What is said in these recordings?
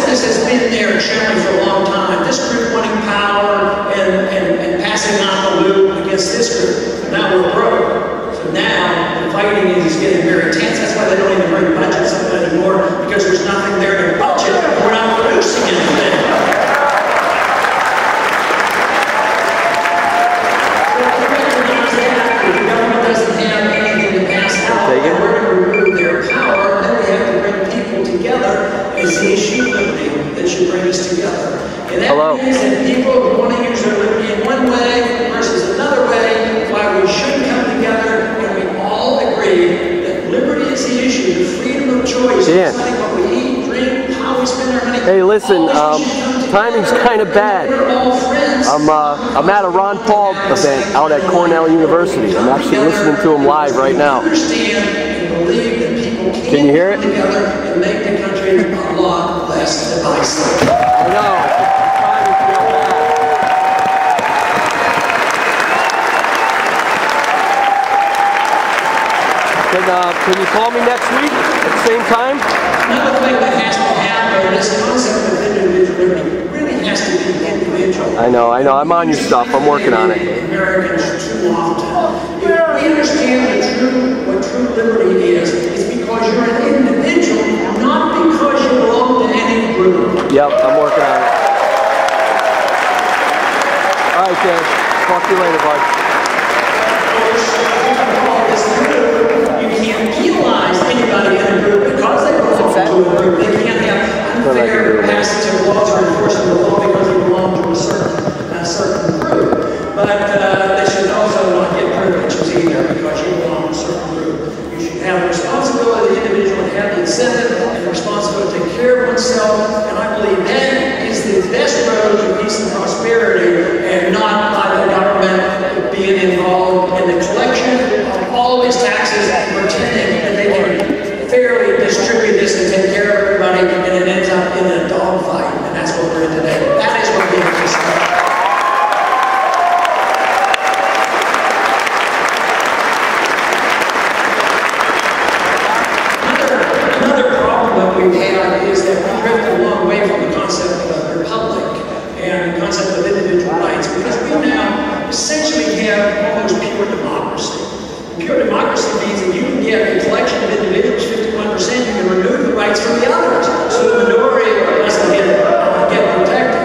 business has been there generally for a long time. This group wanting power and passing on the loot against this group. Now we're broke. So now the fighting is getting very tense. That's why they don't even bring budgets up anymore, because there's nothing there to budget. We're not producing anything. The government doesn't have anything to pass out. We're going to remove their power, and then we have to bring people together. Is the issue of liberty that should bring us together. And that means that people who want to use their liberty in one way versus another way, why we should come together and we all agree that liberty is the issue, the freedom of choice, deciding what we eat, drink, how we spend our money. Hey, listen, timing's kind of bad. I'm at a Ron Paul event out at Cornell University. I'm actually listening to him live right now. Can you hear it? And make the country a lot less divisive. I know. Can you call me next week at the same time? Another thing that has to happen, this concept of individual liberty really has to be individual. I know. I'm on your stuff. I'm working on it. Americans too often. If we understand what true liberty is, it's because you're an individual, not because you belong to any group. Yep, I'm working on it. All right, Dan. Talk to you later, bud. You can't penalize anybody in a group because they belong to a group. They can't have unfair passage of laws or enforcement of law because they belong to a certain group. But they should also not get privileges either because you belong to a certain group. You should have the responsibility of the individual and have the incentive and the responsibility to take care of oneself. And I believe that is the best road to peace and prosperity, and not by the government being involved in the collection of all these taxes and pretending that they can fairly distribute this and take care of everybody, and it ends up in a dogfight. And that's what we're in today. That is what we have to say. Another problem that we've had is that we drifted a long way from the concept of the republic and the concept of individual rights, because we now essentially have almost pure democracy. Pure democracy means that you can get a collection of individuals, 51%, you can remove the rights from the others, so the minority doesn't get protected.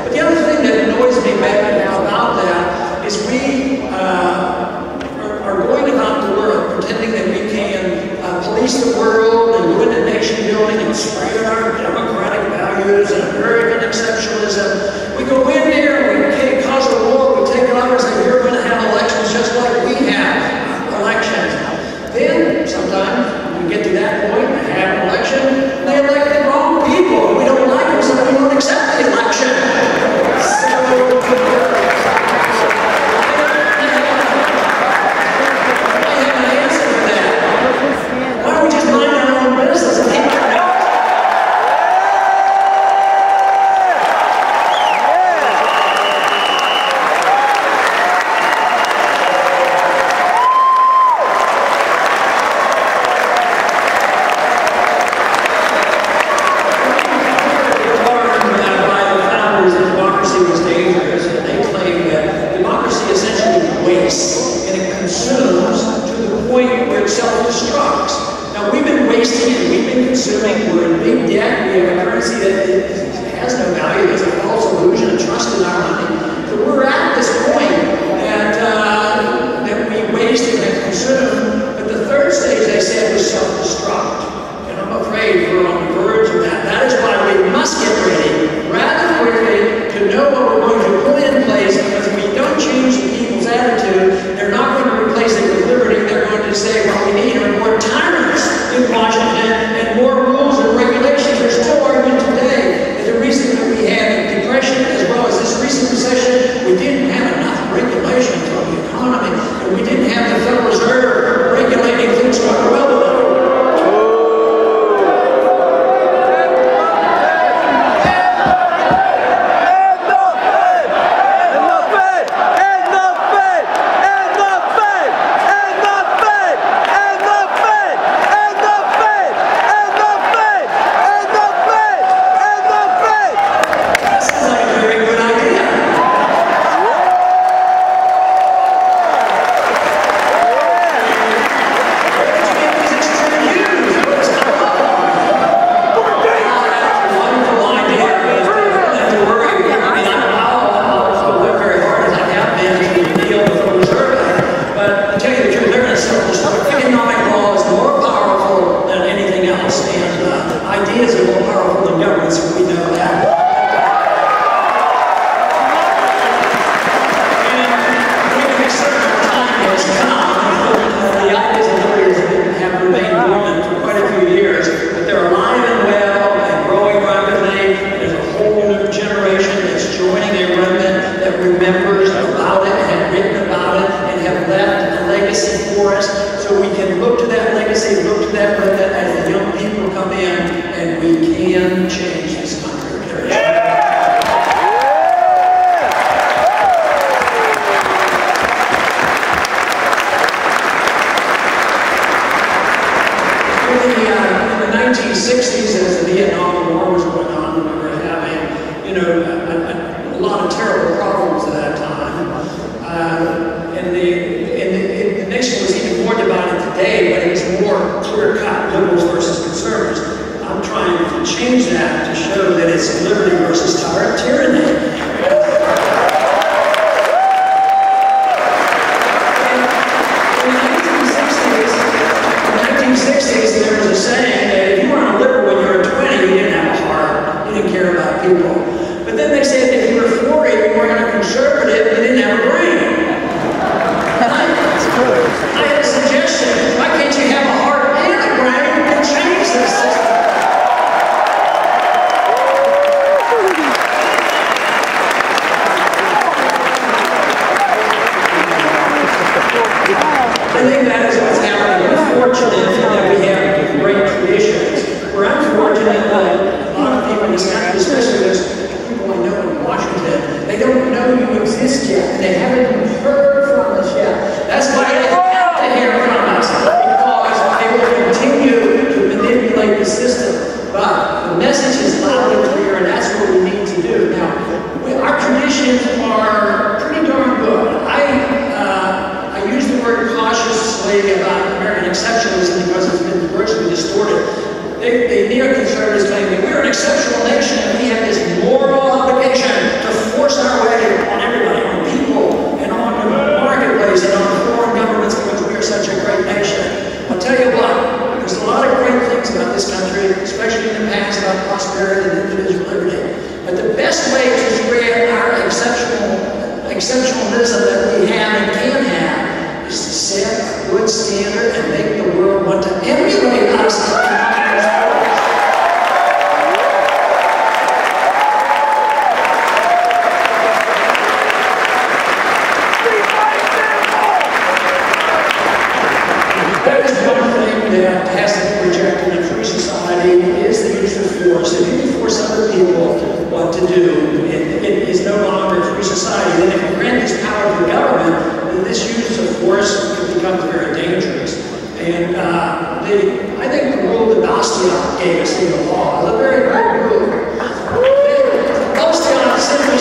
But the other thing that annoys me about that is we are going about the world pretending that we can police the world and go into nation building and spread our democratic values and American exceptionalism. We go in there, we cause a war, we take it over and say we're going to have elections just like we have elections. Then sometimes we get to that point and have an election, and they elect the wrong people. We don't like them, so we don't accept the election. Recent a lot of terrible problems at that time. And the nation was even more divided today, but it was more clear-cut, liberals versus conservatives. I'm trying to change that to show that it's liberty versus tyranny. There was a saying that if you weren't a liberal when you were 20, you didn't have a heart, you didn't care about people. But then they said if you were 40 and you weren't a conservative, you didn't have a brain. I had a suggestion. Why can't you have a heart and a brain and change this system? I think that is what's happening. We're fortunate that we have great traditions. We're unfortunate that a lot of people in this country, especially those people I know in Washington, they don't know you exist yet. They haven't even heard from us yet. That's why they have to hear from us, because they will continue to manipulate the system. But the message is loud and clear, and that's what we need to do. Now, our traditions are pretty darn good. I use the word cautiously about American exceptionalism because it's been grossly distorted. The neoconservatives claim that we're an exceptional nation and we have this moral obligation to force our way on everybody, on people, and on the marketplace, and on foreign governments because we are such a great nation. I'll tell you what, there's a lot of great things about this country, especially in the past, about prosperity and individual liberty. But the best way to spread our exceptionalism that we have and can have is to set a good standard and make the world want to emulate us. That is one thing that has to be rejected in a free society is the use of force. If you force other people what to do, it is no longer a free society. Then if you grant this power to the government, then this use of force becomes very dangerous. And I think the rule that Bastiat gave us in the law is a very good rule. Bastiat simply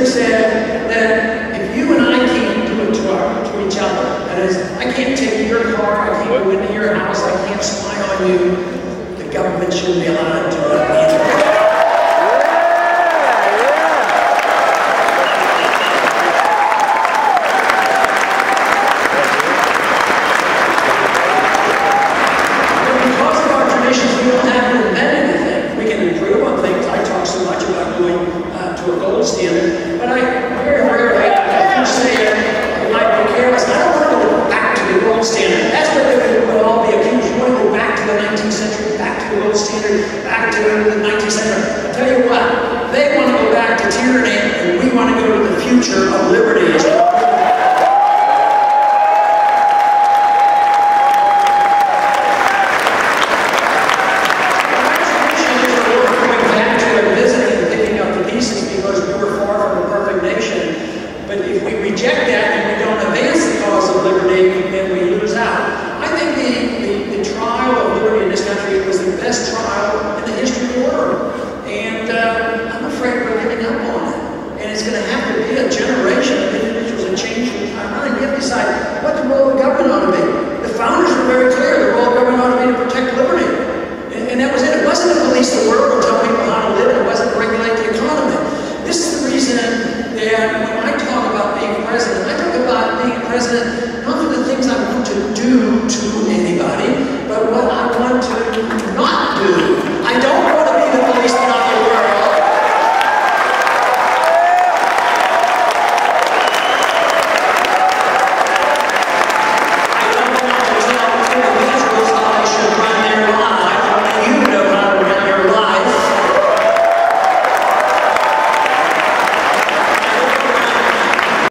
said that if you and I can't do it to each other, that is, I can't take your car, I can't go into your house, I can't spy on you, the government shouldn't be allowed to do it either. Standard, but I very rarely, I do say it might be careless. I don't want to go back to the gold standard. That's what they would all be accused. You want to go back to the 19th century, back to the gold standard, back to the 19th century. I'll tell you what, they want to go back to tyranny, and we want to go to the future of liberty.